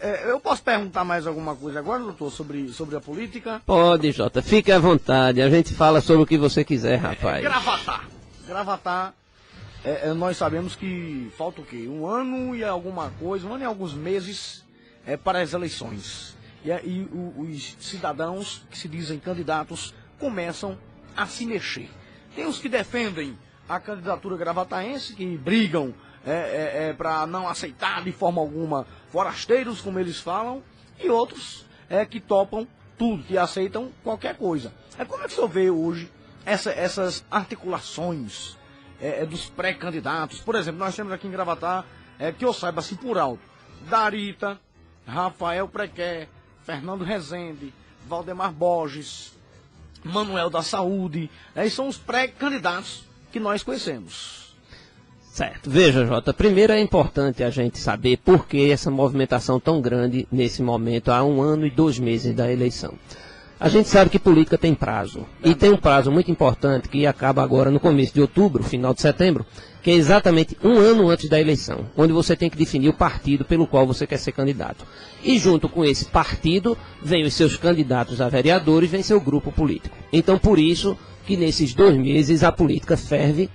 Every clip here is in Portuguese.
Eu posso perguntar mais alguma coisa agora, doutor, sobre a política? Pode, Jota, fique à vontade, a gente fala sobre o que você quiser, rapaz. Gravatar, nós sabemos que falta o quê? Um ano e alguma coisa, um ano e alguns meses para as eleições. E os cidadãos que se dizem candidatos começam a se mexer. Tem os que defendem a candidatura gravataense, que brigam para não aceitar de forma alguma forasteiros, como eles falam, e outros que topam tudo, que aceitam qualquer coisa. Como é que o senhor vê hoje essas articulações dos pré-candidatos? Por exemplo, nós temos aqui em Gravatá, que eu saiba assim por alto, Darita, Rafael Prequé, Fernando Rezende, Valdemar Borges, Manuel da Saúde, são os pré-candidatos que nós conhecemos. Certo. Veja, Jota, primeiro é importante a gente saber por que essa movimentação tão grande nesse momento, há 1 ano e 2 meses da eleição. A gente sabe que política tem prazo, e tem um prazo muito importante que acaba agora no começo de outubro, final de setembro, que é exatamente 1 ano antes da eleição, onde você tem que definir o partido pelo qual você quer ser candidato. E junto com esse partido, vem os seus candidatos a vereadores, vem seu grupo político. Então, por isso que nesses 2 meses a política ferve.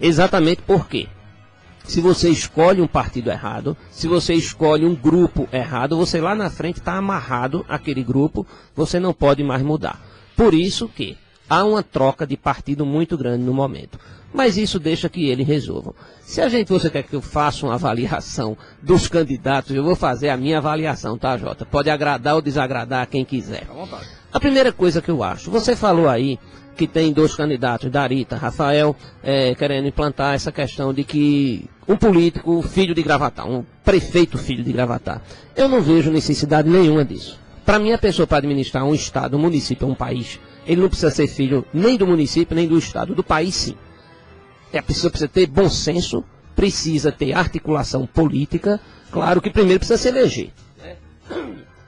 Exatamente porque, se você escolhe um partido errado, se você escolhe um grupo errado, você lá na frente está amarrado àquele grupo, você não pode mais mudar. Por isso que há uma troca de partido muito grande no momento. Mas isso deixa que eles resolvam. Se você quer que eu faça uma avaliação dos candidatos, eu vou fazer a minha avaliação, tá, Jota? Pode agradar ou desagradar a quem quiser. A primeira coisa que eu acho, você falou aí que tem 2 candidatos, Darita, Rafael, querendo implantar essa questão de que um político filho de Gravatá, um prefeito filho de Gravatá. Eu não vejo necessidade nenhuma disso. Para mim, a pessoa para administrar um estado, um município, um país, ele não precisa ser filho nem do município, nem do estado, do país sim. A pessoa precisa ter bom senso, precisa ter articulação política, claro que primeiro precisa se eleger.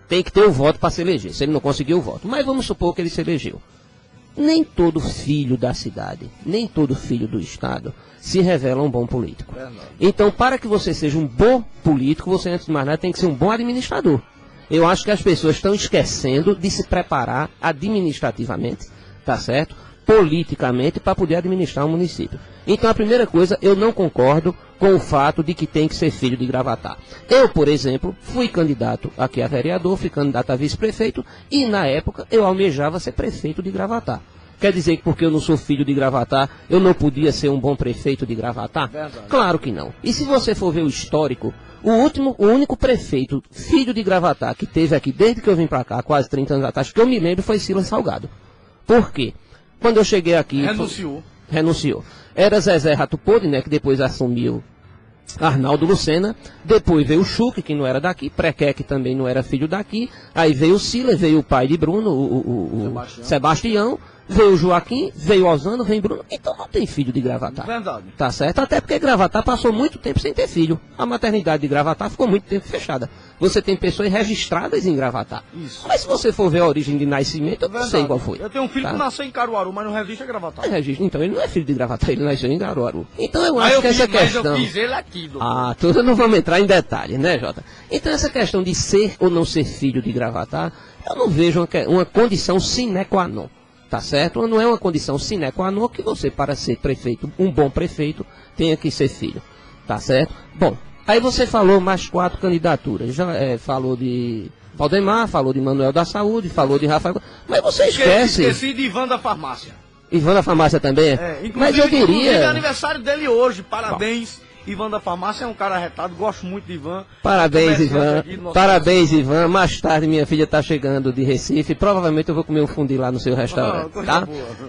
Tem que ter o voto para se eleger, se ele não conseguir o voto. Mas vamos supor que ele se elegeu. Nem todo filho da cidade, nem todo filho do estado se revela um bom político. Então, para que você seja um bom político, você, antes de mais nada, tem que ser um bom administrador. Eu acho que as pessoas estão esquecendo de se preparar administrativamente, tá certo? Politicamente, para poder administrar um município. Então, a primeira coisa, eu não concordo com o fato de que tem que ser filho de Gravatá. Eu, por exemplo, fui candidato aqui a vereador, fui candidato a vice-prefeito, e na época eu almejava ser prefeito de Gravatá. Quer dizer que porque eu não sou filho de Gravatá, eu não podia ser um bom prefeito de Gravatá? Verdade. Claro que não. E se você for ver o histórico, o único prefeito filho de Gravatá que teve aqui desde que eu vim para cá, quase 30 anos atrás, que eu me lembro, foi Silas Salgado. Por quê? Quando eu cheguei aqui... Renunciou. Era Zezé Ratupodi, né, que depois assumiu Arnaldo Lucena. Depois veio o Chuque, que não era daqui. Prequé, que também não era filho daqui. Aí veio o Silas, veio o pai de Bruno, o Sebastião. Veio o Joaquim, veio o Osano, veio o Bruno. Então não tem filho de Gravatá. Verdade. Tá certo? Até porque Gravatá passou muito tempo sem ter filho. A maternidade de Gravatá ficou muito tempo fechada. Você tem pessoas registradas em Gravatá. Isso. Mas se você for ver a origem de nascimento, eu não sei qual foi. Eu tenho um filho que nasceu em Caruaru, mas não registra Gravatá. Então ele não é filho de Gravatá, ele nasceu em Caruaru. Então eu acho que essa questão... Mas eu fiz ele aqui, doutor. Ah, tudo não vamos entrar em detalhes, né, Jota? Então essa questão de ser ou não ser filho de Gravatá, eu não vejo uma condição sine qua non. Tá certo? Não é uma condição sine qua non que você, para ser prefeito, um bom prefeito, tenha que ser filho. Tá certo? Bom, aí você falou mais 4 candidaturas. Já falou de Valdemar, falou de Manuel da Saúde, falou de Rafael. Mas você esquece. Esqueci de Ivan da Farmácia. Ivan da Farmácia também? Mas eu diria. É aniversário dele hoje, parabéns. Bom. Ivan da Farmácia é um cara arretado, gosto muito de Ivan. Parabéns, Ivan. Parabéns, Ivan. Mais tarde minha filha está chegando de Recife. Provavelmente eu vou comer um fundi lá no seu restaurante. Tá?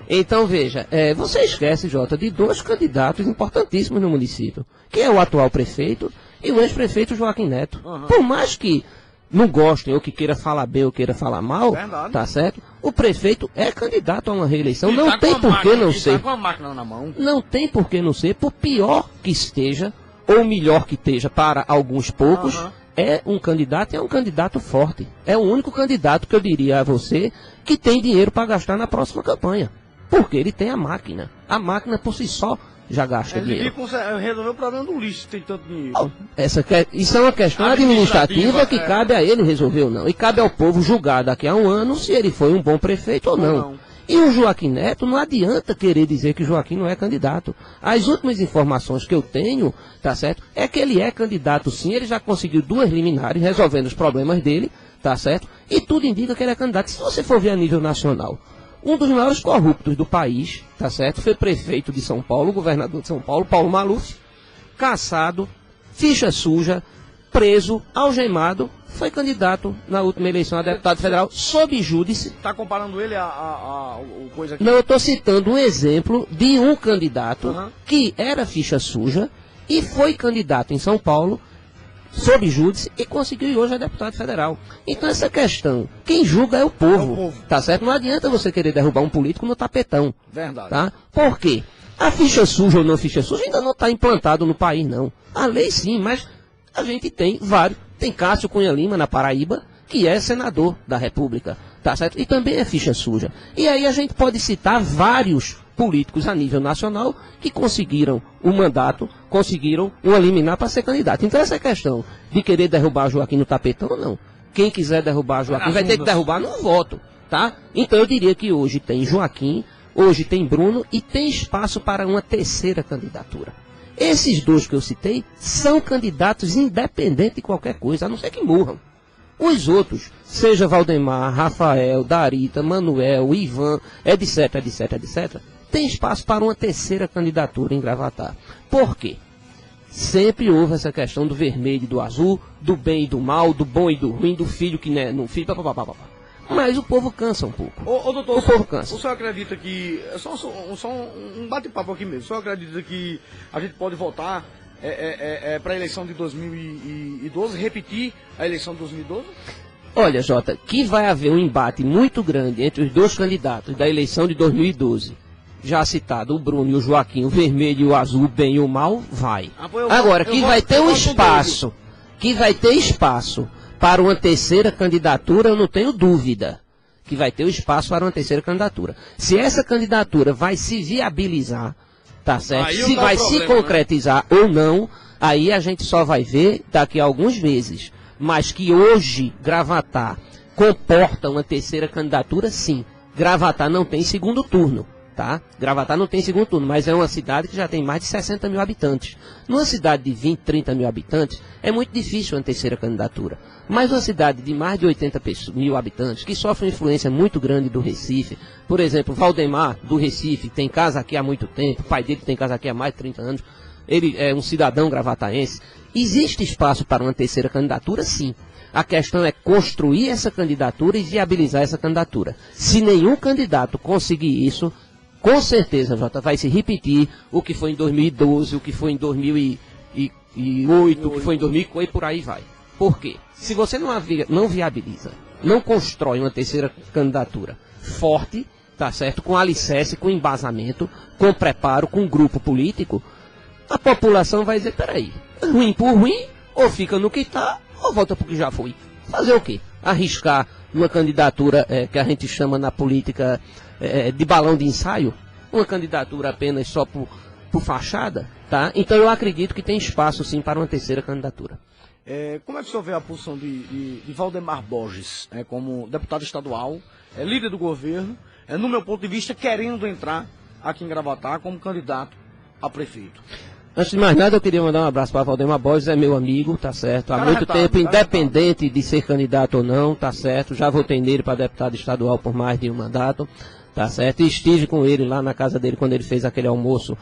Então veja, você esquece, Jota, de 2 candidatos importantíssimos no município, que é o atual prefeito e o ex-prefeito Joaquim Neto. Por mais que não gostem, ou que queira falar bem ou queira falar mal, verdade, tá certo? O prefeito é candidato a uma reeleição, não tá tem por que não ser. Tá com a máquina na mão. Não tem por que não ser, por pior que esteja, ou melhor que esteja para alguns poucos, é um candidato e é um candidato forte. É o único candidato que eu diria a você que tem dinheiro para gastar na próxima campanha. Porque ele tem a máquina. A máquina por si só já gasta dinheiro. Ele resolveu o problema do lixo, tem tanto dinheiro. Isso é uma questão administrativa que cabe a ele resolver ou não. E cabe ao povo julgar daqui a um ano se ele foi um bom prefeito ou não. E o Joaquim Neto, não adianta querer dizer que o Joaquim não é candidato. As últimas informações que eu tenho, tá certo, é que ele é candidato sim, ele já conseguiu 2 liminares resolvendo os problemas dele, tá certo? E tudo indica que ele é candidato. Se você for ver a nível nacional, um dos maiores corruptos do país, tá certo, foi prefeito de São Paulo, governador de São Paulo, Paulo Maluf, caçado, ficha suja, preso, algemado, foi candidato na última eleição a deputado federal, sob júdice. Está comparando ele a coisa aqui? Não, eu estou citando um exemplo de um candidato que era ficha suja e foi candidato em São Paulo, sob júdice, e conseguiu ir hoje a deputado federal. Então essa questão, quem julga é o povo, tá certo? Não adianta você querer derrubar um político no tapetão. Verdade. Tá? Por quê? A ficha suja ou não ficha suja ainda não está implantado no país, não. A lei sim, mas a gente tem vários. Tem Cássio Cunha Lima, na Paraíba, que é senador da República, tá certo? E também é ficha suja. E aí a gente pode citar vários políticos a nível nacional que conseguiram um mandato, conseguiram uma liminar para ser candidato. Então essa questão de querer derrubar Joaquim no tapetão, não. Quem quiser derrubar Joaquim vai ter que derrubar no voto, tá? Então eu diria que hoje tem Joaquim, hoje tem Bruno e tem espaço para uma terceira candidatura. Esses 2 que eu citei são candidatos independentes de qualquer coisa, a não ser que morram. Os outros, seja Valdemar, Rafael, Darita, Manuel, Ivan, etc, tem espaço para uma terceira candidatura em Gravatá. Por quê? Sempre houve essa questão do vermelho e do azul, do bem e do mal, do bom e do ruim, do filho que não é, no filho, papapá. Mas o povo cansa um pouco. Doutor, o povo cansa. O senhor acredita que... Só um bate-papo aqui mesmo. O senhor acredita que a gente pode voltar para a eleição de 2012, repetir a eleição de 2012? Olha, Jota, que vai haver um embate muito grande entre os 2 candidatos da eleição de 2012. Já citado, o Bruno e o Joaquim, o vermelho e o azul, o bem e o mal, vai. Agora, que vai ter um espaço, para uma terceira candidatura, eu não tenho dúvida que vai ter o espaço para uma terceira candidatura. Se essa candidatura vai se viabilizar, tá certo? Se vai se concretizar ou não, aí a gente só vai ver daqui a alguns meses. Mas que hoje Gravatá comporta uma terceira candidatura, sim. Gravatá não tem segundo turno. Tá? Gravatá não tem segundo turno, mas é uma cidade que já tem mais de 60 mil habitantes. Numa cidade de 20, 30 mil habitantes, é muito difícil uma terceira candidatura. Mas uma cidade de mais de 80 mil habitantes, que sofre uma influência muito grande do Recife, por exemplo, Valdemar, do Recife, tem casa aqui há muito tempo, o pai dele tem casa aqui há mais de 30 anos, ele é um cidadão gravataense. Existe espaço para uma terceira candidatura, sim. A questão é construir essa candidatura e viabilizar essa candidatura. Se nenhum candidato conseguir isso, com certeza, Jota, vai se repetir o que foi em 2012, o que foi em 2008, o que foi em 2004 e por aí vai. Por quê? Se você não viabiliza, não constrói uma terceira candidatura forte, tá certo? Com alicerce, com embasamento, com preparo, com grupo político, a população vai dizer, peraí, ruim por ruim, ou fica no que está, ou volta para o que já foi. Fazer o quê? Arriscar uma candidatura que a gente chama na política de balão de ensaio, uma candidatura apenas só por fachada, tá? Então eu acredito que tem espaço sim para uma terceira candidatura. Como é que o senhor vê a posição de Valdemar Borges, como deputado estadual, líder do governo, no meu ponto de vista, querendo entrar aqui em Gravatá como candidato a prefeito? Antes de mais nada, eu queria mandar um abraço para Valdemar Borges, é meu amigo, tá certo? Há muito tempo, independente de ser candidato ou não, tá certo? Já votei nele para deputado estadual por mais de um mandato, tá certo? E estive com ele lá na casa dele quando ele fez aquele almoço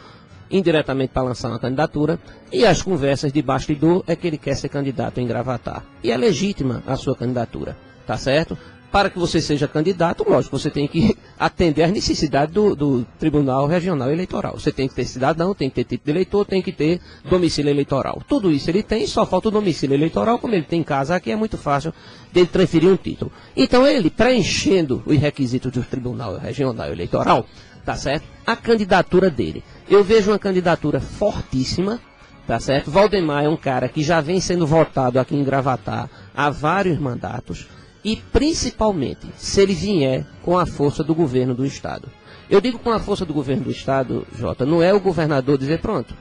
indiretamente para lançar uma candidatura. E as conversas de bastidor é que ele quer ser candidato em Gravatá. E é legítima a sua candidatura, tá certo? Para que você seja candidato, lógico, você tem que atender às necessidades do Tribunal Regional Eleitoral. Você tem que ter cidadão, tem que ter título de eleitor, tem que ter domicílio eleitoral. Tudo isso ele tem, só falta o domicílio eleitoral. Como ele tem casa aqui, é muito fácil dele transferir um título. Então ele, preenchendo os requisitos do Tribunal Regional Eleitoral, tá certo? A candidatura dele. Eu vejo uma candidatura fortíssima, tá certo? Valdemar é um cara que já vem sendo votado aqui em Gravatá há vários mandatos. E principalmente, se ele vier com a força do governo do Estado. Eu digo com a força do governo do Estado, Jota, não é o governador dizer, pronto,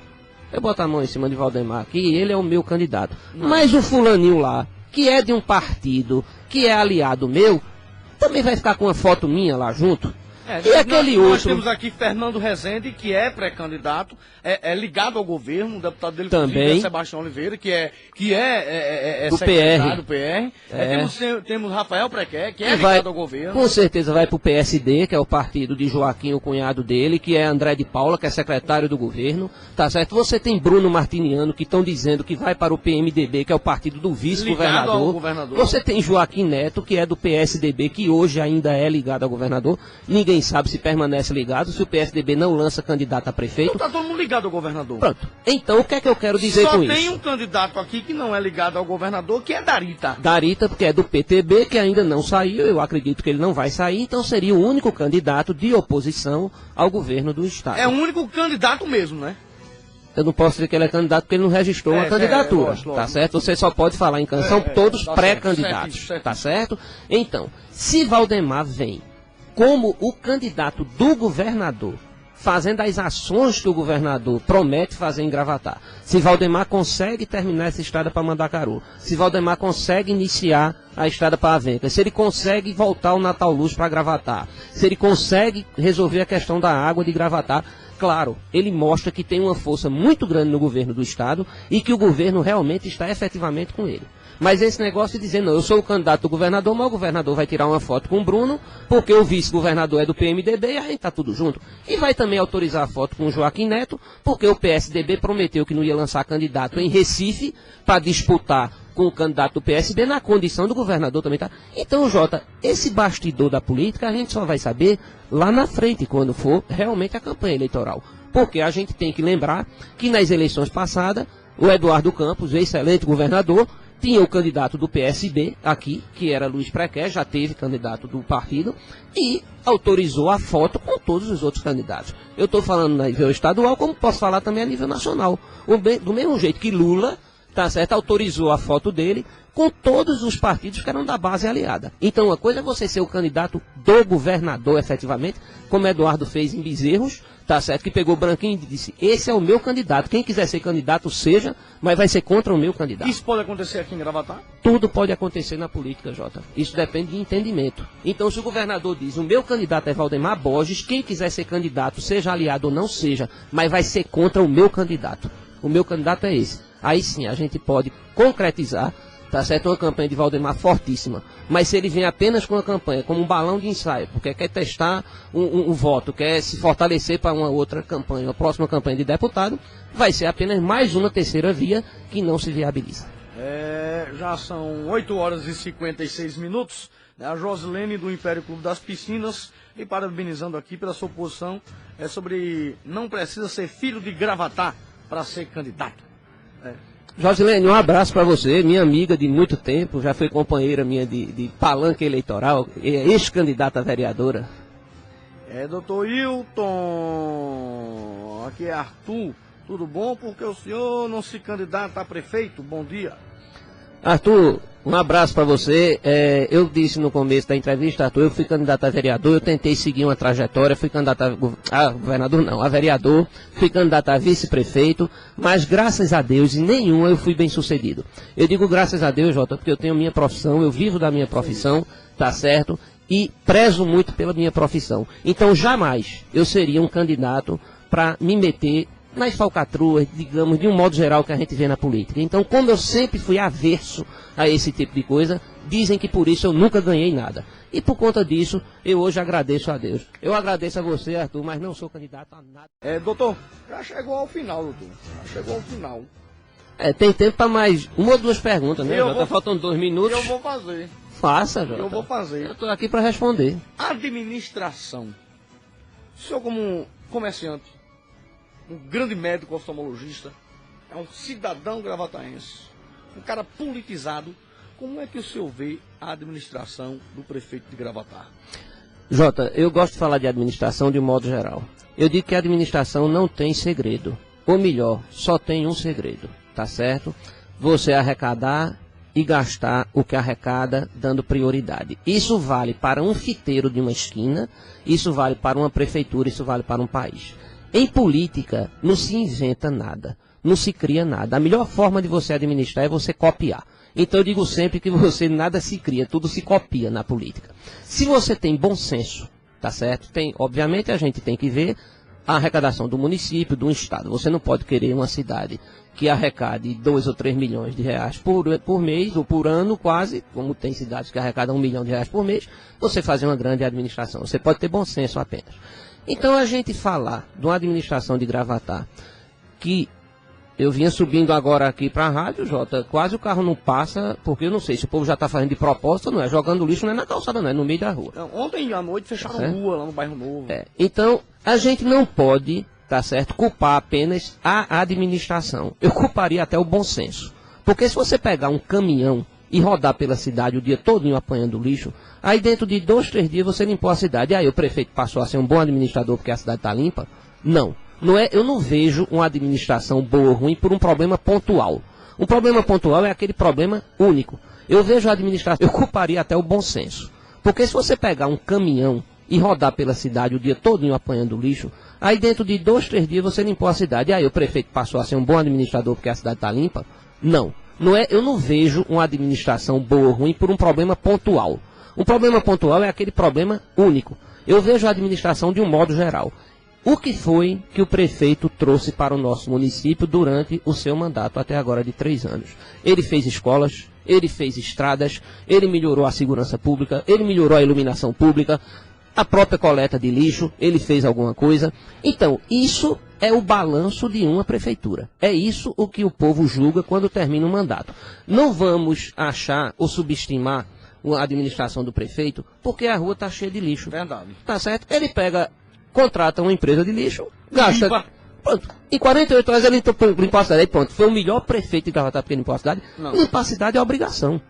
eu boto a mão em cima de Valdemar aqui, ele é o meu candidato. Mas o fulaninho lá, que é de um partido, que é aliado meu, também vai ficar com uma foto minha lá junto. E aquele nós outro... temos aqui Fernando Rezende, que é pré-candidato, é ligado ao governo, o deputado dele também é Sebastião Oliveira, que é do secretário PR. do PR. Temos Rafael Prequer, que é ligado ao governo. Com certeza vai para o PSD, que é o partido de Joaquim, o cunhado dele, que é André de Paula, que é secretário do governo, tá certo? Você tem Bruno Martiniano, que estão dizendo que vai para o PMDB, que é o partido do vice-governador. Você tem Joaquim Neto, que é do PSDB, que hoje ainda é ligado ao governador. Ninguém sabe se permanece ligado, se o PSDB não lança candidato a prefeito. Então tá todo mundo ligado ao governador. Pronto. Então o que é que eu quero dizer com isso? Só tem um candidato aqui que não é ligado ao governador, que é Darita. Darita, porque é do PTB, que ainda não saiu, eu acredito que ele não vai sair, então seria o único candidato de oposição ao governo do Estado. É o único candidato mesmo, né? Eu não posso dizer que ele é candidato porque ele não registrou uma candidatura, lógico. Tá certo? Você só pode falar em canção todos tá pré-candidatos, certo. Tá certo? Então, se Valdemar vem como o candidato do governador, fazendo as ações que o governador promete fazer em Gravatar, se Valdemar consegue terminar essa estrada para Mandacaru, se Valdemar consegue iniciar a estrada para Avencas, se ele consegue voltar o Natal Luz para Gravatar, se ele consegue resolver a questão da água de Gravatar, claro, ele mostra que tem uma força muito grande no governo do Estado e que o governo realmente está efetivamente com ele. Mas esse negócio de dizer, não, eu sou o candidato do governador, mas o governador vai tirar uma foto com o Bruno, porque o vice-governador é do PMDB e a gente está tudo junto. E vai também autorizar a foto com o Joaquim Neto, porque o PSDB prometeu que não ia lançar candidato em Recife para disputar com o candidato do PSB na condição do governador também, tá? Então, Jota, esse bastidor da política a gente só vai saber lá na frente, quando for realmente a campanha eleitoral. Porque a gente tem que lembrar que nas eleições passadas, o Eduardo Campos, excelente governador, tinha o candidato do PSB aqui, que era Luiz Prequer, já teve candidato do partido, e autorizou a foto com todos os outros candidatos. Eu estou falando a nível estadual, como posso falar também a nível nacional. Do mesmo jeito que Lula, tá certo, autorizou a foto dele com todos os partidos que eram da base aliada. Então, uma coisa é você ser o candidato do governador, efetivamente, como Eduardo fez em Bezerros, tá certo, que pegou Branquinho e disse, esse é o meu candidato, quem quiser ser candidato, seja, mas vai ser contra o meu candidato. Isso pode acontecer aqui em Gravatar? Tudo pode acontecer na política, Jota. Isso depende de entendimento. Então, se o governador diz, o meu candidato é Valdemar Borges, quem quiser ser candidato, seja aliado ou não seja, mas vai ser contra o meu candidato. O meu candidato é esse. Aí sim, a gente pode concretizar, tá certo, uma campanha de Valdemar fortíssima. Mas se ele vem apenas com uma campanha, como um balão de ensaio, porque quer testar um voto, quer se fortalecer para uma outra campanha, uma próxima campanha de deputado, vai ser apenas mais uma terceira via que não se viabiliza. Já são 8 horas e 56 minutos. A Josilene do Império Clube das Piscinas, e parabenizando aqui pela sua posição, sobre não precisa ser filho de Gravatar para ser candidato. Josilene, um abraço para você, minha amiga de muito tempo, já foi companheira minha de palanque eleitoral, ex-candidata a vereadora. Doutor Hilton, aqui é Arthur, tudo bom? Porque o senhor não se candidata a prefeito? Bom dia. Arthur, um abraço para você. Eu disse no começo da entrevista, Arthur, eu fui candidato a vereador, eu tentei seguir uma trajetória, fui candidato a governador não, a vereador, fui candidato a vice-prefeito, mas graças a Deus, em nenhuma eu fui bem sucedido. Eu digo graças a Deus, Jota, porque eu tenho minha profissão, eu vivo da minha profissão, tá certo? E prezo muito pela minha profissão. Então jamais eu seria um candidato para me meter nas falcatruas, digamos, de um modo geral que a gente vê na política. Então, como eu sempre fui averso a esse tipo de coisa, dizem que por isso eu nunca ganhei nada. E por conta disso, eu hoje agradeço a Deus. Eu agradeço a você, Arthur, mas não sou candidato a nada. Doutor, já chegou ao final, doutor. Já chegou ao final. Tem tempo para mais uma ou duas perguntas, né? Já tá faltando 2 minutos. Eu vou fazer. Faça, Jota. Eu vou fazer. Eu estou aqui para responder. Administração. O senhor como comerciante, um grande médico oftalmologista, é um cidadão gravataense, um cara politizado. Como é que o senhor vê a administração do prefeito de Gravatar? Jota, eu gosto de falar de administração de um modo geral. Eu digo que a administração não tem segredo. Ou melhor, só tem um segredo, tá certo? Você arrecadar e gastar o que arrecada dando prioridade. Isso vale para um fiteiro de uma esquina, isso vale para uma prefeitura, isso vale para um país. Em política, não se inventa nada, não se cria nada. A melhor forma de você administrar é você copiar. Então eu digo sempre que você nada se cria, tudo se copia na política. Se você tem bom senso, tá certo? Obviamente a gente tem que ver a arrecadação do município, do estado. Você não pode querer uma cidade que arrecade 2 ou 3 milhões de reais por mês ou por ano quase, como tem cidades que arrecadam 1 milhão de reais por mês, você fazer uma grande administração. Você pode ter bom senso apenas. Então a gente falar de uma administração de Gravatá, que eu vinha subindo agora aqui para a rádio, Jota, quase o carro não passa, porque eu não sei se o povo já está fazendo de propósito, não é jogando lixo, não é na calçada, não é no meio da rua. Não, ontem à noite fecharam rua lá no Bairro Novo. Então, a gente não pode, tá certo, culpar apenas a administração. Eu culparia até o bom senso. Porque se você pegar um caminhão e rodar pela cidade o dia todinho apanhando lixo, aí dentro de 2, 3 dias você limpou a cidade. E aí o prefeito passou a ser um bom administrador porque a cidade está limpa? Não. Eu não vejo uma administração boa ou ruim por um problema pontual. Um problema pontual é aquele problema único. Eu vejo a administração, eu culparia até o bom senso. Porque se você pegar um caminhão e rodar pela cidade o dia todinho apanhando lixo, aí dentro de 2, 3 dias você limpou a cidade. E aí o prefeito passou a ser um bom administrador porque a cidade está limpa? Não. Eu não vejo uma administração boa ou ruim por um problema pontual. Um problema pontual é aquele problema único. Eu vejo a administração de um modo geral. O que foi que o prefeito trouxe para o nosso município durante o seu mandato até agora de 3 anos? Ele fez escolas, ele fez estradas, ele melhorou a segurança pública, ele melhorou a iluminação pública, a própria coleta de lixo, ele fez alguma coisa. Então, isso é o balanço de uma prefeitura. É isso o que o povo julga quando termina o mandato. Não vamos achar ou subestimar a administração do prefeito porque a rua está cheia de lixo. Verdade. Tá certo? Ele contrata uma empresa de lixo, gasta. Pronto. Em 48 horas ele limpou a cidade. Pronto. Foi o melhor prefeito de Gravatá porque limpou a cidade. Não. Limpar a cidade é obrigação.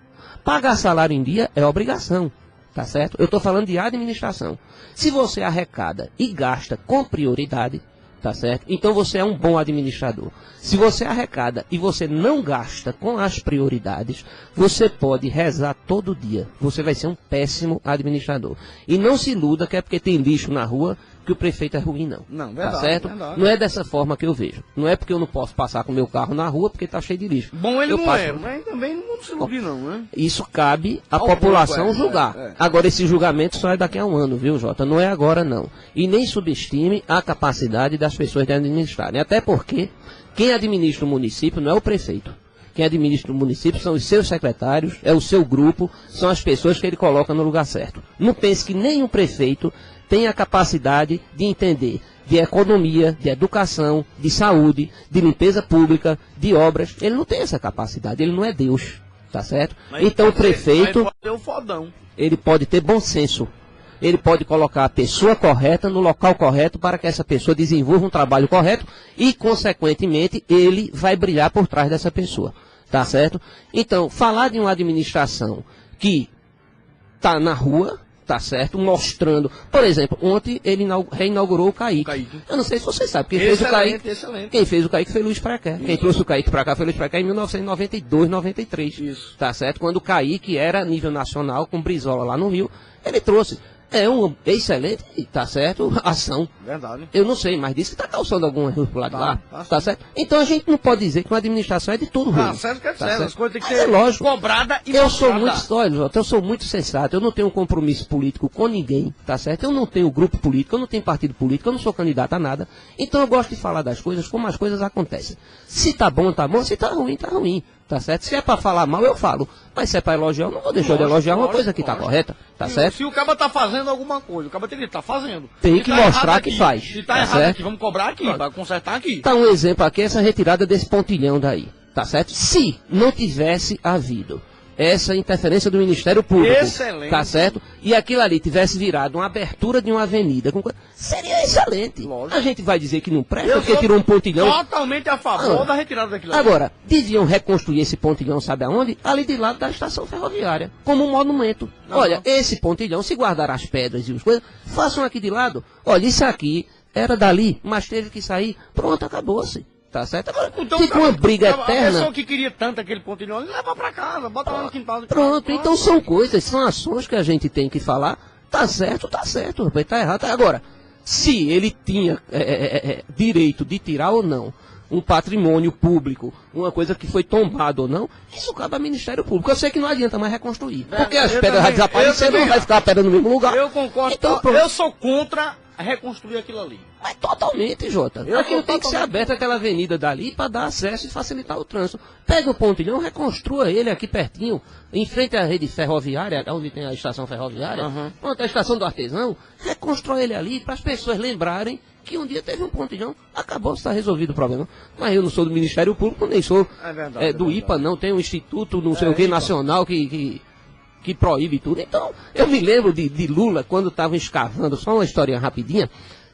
Pagar salário em dia é obrigação. Tá certo? Eu estou falando de administração. Se você arrecada e gasta com prioridade, tá certo? Então você é um bom administrador. Se você arrecada e você não gasta com as prioridades, você pode rezar todo dia. Você vai ser um péssimo administrador. E não se iluda que é porque tem lixo na rua que o prefeito é ruim, não. Não, verdade, tá certo? Verdade. Não é dessa forma que eu vejo. Não é porque eu não posso passar com o meu carro na rua porque está cheio de lixo. Bom, ele não é, mas também não se ilude, não, né? Isso cabe à população julgar. Agora, esse julgamento só é daqui a um ano, viu, Jota? Não é agora, não. E nem subestime a capacidade das pessoas de administrarem. Até porque quem administra o município não é o prefeito. Quem administra o município são os seus secretários, é o seu grupo, são as pessoas que ele coloca no lugar certo. Não pense que nenhum prefeito tem a capacidade de entender de economia, de educação, de saúde, de limpeza pública, de obras. Ele não tem essa capacidade, ele não é Deus, tá certo? Mas então o prefeito, pode ter o fodão. Ele pode ter bom senso. Ele pode colocar a pessoa correta no local correto para que essa pessoa desenvolva um trabalho correto e, consequentemente, ele vai brilhar por trás dessa pessoa, tá certo? Então, falar de uma administração que está na rua, tá certo, mostrando. Por exemplo, ontem ele reinaugurou o CAIC. Eu não sei se você sabe, quem fez o CAIC. Quem fez o CAIC foi Luiz Prequer. Quem trouxe o CAIC para cá foi Luiz Prequer em 1992, 93. Isso. Tá certo? Quando o CAIC era nível nacional, com Brizola lá no Rio, ele trouxe. É uma excelente, tá certo, ação. Verdade. Eu não sei, mas disse que está causando alguma erro pro lado de lá. Tá certo? Então a gente não pode dizer que uma administração é de tudo ruim. Certo que é tá certo. As coisas têm que ser lógico. Cobrada e eu sou muito, olha, eu sou muito sensato. Eu não tenho compromisso político com ninguém, tá certo? Eu não tenho grupo político, eu não tenho partido político, eu não sou candidato a nada. Então eu gosto de falar das coisas como as coisas acontecem. Se tá bom, tá bom. Se tá ruim, tá ruim. Tá certo? Se é para falar mal, eu falo. Mas se é para elogiar, eu não vou deixar de elogiar uma coisa que tá correta, tá certo? Se o cara tá fazendo alguma coisa, o cara tem que estar fazendo. Tem que mostrar que faz. Se tá errado aqui, vamos cobrar aqui, para consertar aqui. Tá um exemplo aqui, essa retirada desse pontilhão daí, tá certo? Se não tivesse havido essa interferência do Ministério Público, excelente. Tá certo? E aquilo ali tivesse virado uma abertura de uma avenida, seria excelente. Lógico. A gente vai dizer que não presta porque tirou um pontilhão. Totalmente a favor da retirada daquilo ali. Agora, deviam reconstruir esse pontilhão, sabe aonde? Ali de lado da estação ferroviária, como um monumento. Olha, esse pontilhão, se guardar as pedras e as coisas, façam aqui de lado. Olha, isso aqui era dali, mas teve que sair. Pronto, acabou-se. Tá certo? Agora, Então, fica uma briga a eterna. pessoa que queria tanto aquele ponto de ônibus, leva pra casa, bota lá no quintal. Pronto, então são coisas, são ações que a gente tem que falar. Tá certo, rapaz, tá errado. Agora, se ele tinha direito de tirar ou não um patrimônio público, uma coisa que foi tombada ou não, isso cabe ao Ministério Público. Eu sei que não adianta mais reconstruir. Porque as pedras vão desaparecer, não vai ficar a pedra no mesmo lugar. Eu concordo, então, eu sou contra reconstruir aquilo ali. Mas totalmente, Jota. Aquilo tem que ser aberto, aquela avenida dali, para dar acesso e facilitar o trânsito. Pega o pontilhão, reconstrua ele aqui pertinho, em frente à rede ferroviária, onde tem a estação ferroviária, onde a estação do Artesão, reconstrói ele ali para as pessoas lembrarem que um dia teve um pontilhão, acabou, está resolvido o problema. Mas eu não sou do Ministério Público, nem sou do IPA, não. Tem um instituto, não sei o que, nacional, que proíbe tudo. Então, eu me lembro de Lula, quando estavam escavando, só uma historinha rapidinha,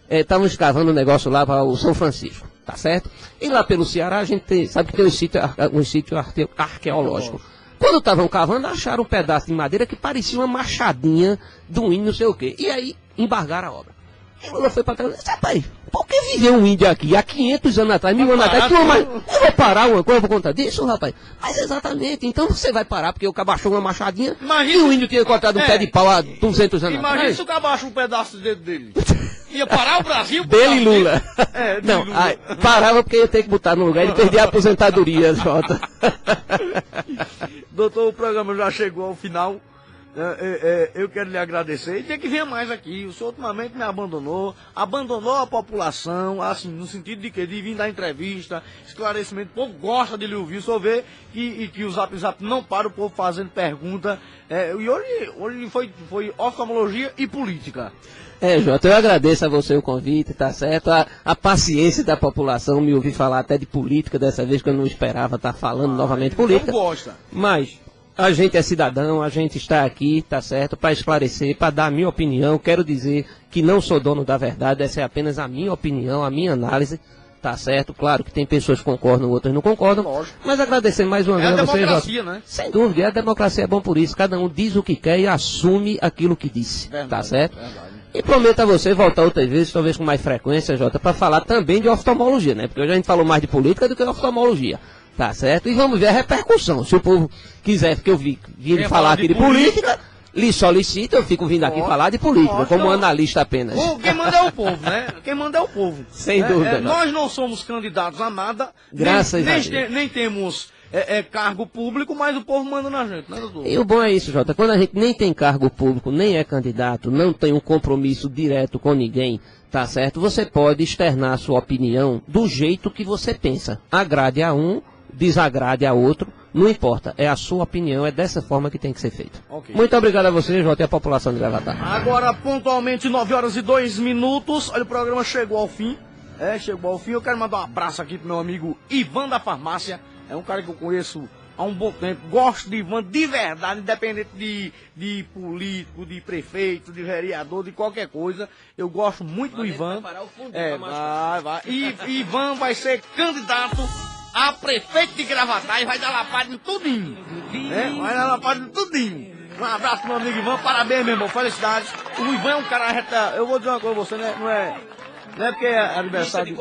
estavam escavando um negócio lá para o São Francisco, tá certo? E lá pelo Ceará, a gente sabe que tem um sítio arqueológico. Quando estavam cavando, acharam um pedaço de madeira que parecia uma machadinha de um índio, não sei o quê. E aí, embargaram a obra. E Lula foi para trás e disse, rapaz, por que viveu um índio aqui há 500 anos atrás, 1000 anos atrás? Eu vou parar uma coisa por conta disso, rapaz? Mas exatamente, então você vai parar porque o cabo achou uma machadinha e o índio tinha cortado um pé de pau há 200 anos atrás. Imagina se o cabo achou um pedaço do dedo dele. Ia parar o Brasil? Dele Lula. Não, Lula. Aí, parava porque ia ter que botar no lugar, ele perdia a aposentadoria, Jota. Doutor, o programa já chegou ao final. Eu quero lhe agradecer e tem que vir mais aqui. O senhor ultimamente me abandonou a população, assim, no sentido de que de vir dar entrevista, esclarecimento. O povo gosta de lhe ouvir. O senhor vê que o Zap Zap não para, o povo fazendo pergunta. E hoje foi oftalmologia e política. Jota, eu agradeço a você o convite, tá certo? A paciência da população, me ouvir falar até de política dessa vez, que eu não esperava estar falando novamente política. Não gosta. Mas a gente é cidadão, a gente está aqui, tá certo, para esclarecer, para dar a minha opinião. Quero dizer que não sou dono da verdade, essa é apenas a minha opinião, a minha análise, tá certo? Claro que tem pessoas que concordam, outras não concordam. Lógico. Mas agradecer mais uma vez a você, democracia, Jota. né? Sem dúvida, a democracia é bom por isso. Cada um diz o que quer e assume aquilo que disse, Verdade, tá certo? Verdade. E prometo a você voltar outras vezes, talvez com mais frequência, Jota, para falar também de oftalmologia, né? Porque hoje a gente falou mais de política do que de oftalmologia. Tá certo? E vamos ver a repercussão. Se o povo quiser, porque eu vim falar aqui de política, lhe solicito, eu fico vindo aqui falar de política, como analista apenas. Quem manda é o povo, né? Quem manda é o povo. Sem dúvida. Nós não somos candidatos a nada, Graças a Deus. Nem temos cargo público, mas o povo manda na gente, né, doutor? E o bom é isso, Jota. Quando a gente nem tem cargo público, nem é candidato, não tem um compromisso direto com ninguém, tá certo? Você pode externar a sua opinião do jeito que você pensa. Agrade a um, desagrade a outro, não importa, é a sua opinião, é dessa forma que tem que ser feito. Okay. Muito obrigado a você, Jota, e a população de Gravatá. Agora, pontualmente, 9h02, olha, o programa chegou ao fim, chegou ao fim. Eu quero mandar um abraço aqui pro meu amigo Ivan da Farmácia, é um cara que eu conheço há um bom tempo, gosto de Ivan de verdade, independente de político, de prefeito, de vereador, de qualquer coisa, eu gosto muito do Ivan. Vai. E Ivan vai ser candidato a prefeito de Gravatá e vai dar lapada em tudinho. Vai dar lapada em tudinho. Um abraço pro meu amigo Ivan, parabéns, meu irmão, felicidades. O Ivan é um cara, eu vou dizer uma coisa pra você, não é porque é aniversário.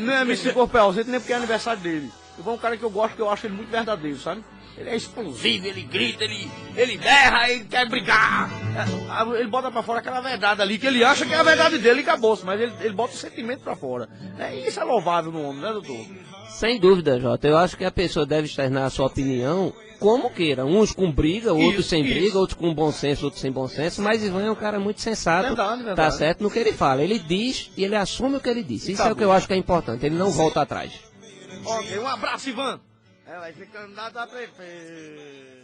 Não é Mr. Corpo ausente, nem porque é aniversário dele. O Ivan é um cara que eu gosto, que eu acho ele muito verdadeiro, sabe? Ele é explosivo, ele grita, ele berra, ele quer brigar. Ele bota pra fora aquela verdade ali, que ele acha que é a verdade dele e acabou-se, mas ele bota o sentimento pra fora. Isso é louvável no homem, né, doutor? Sem dúvida, Jota. Eu acho que a pessoa deve externar a sua opinião como queira. Uns com briga, outros sem briga, outros com bom senso, outros sem bom senso. Mas Ivan é um cara muito sensato, verdade. Tá certo no que ele fala. Ele diz e ele assume o que ele disse. Isso é o que eu acho que é importante. Ele não volta atrás. Ok, um abraço, Ivan. Vai ser candidato a prefeito.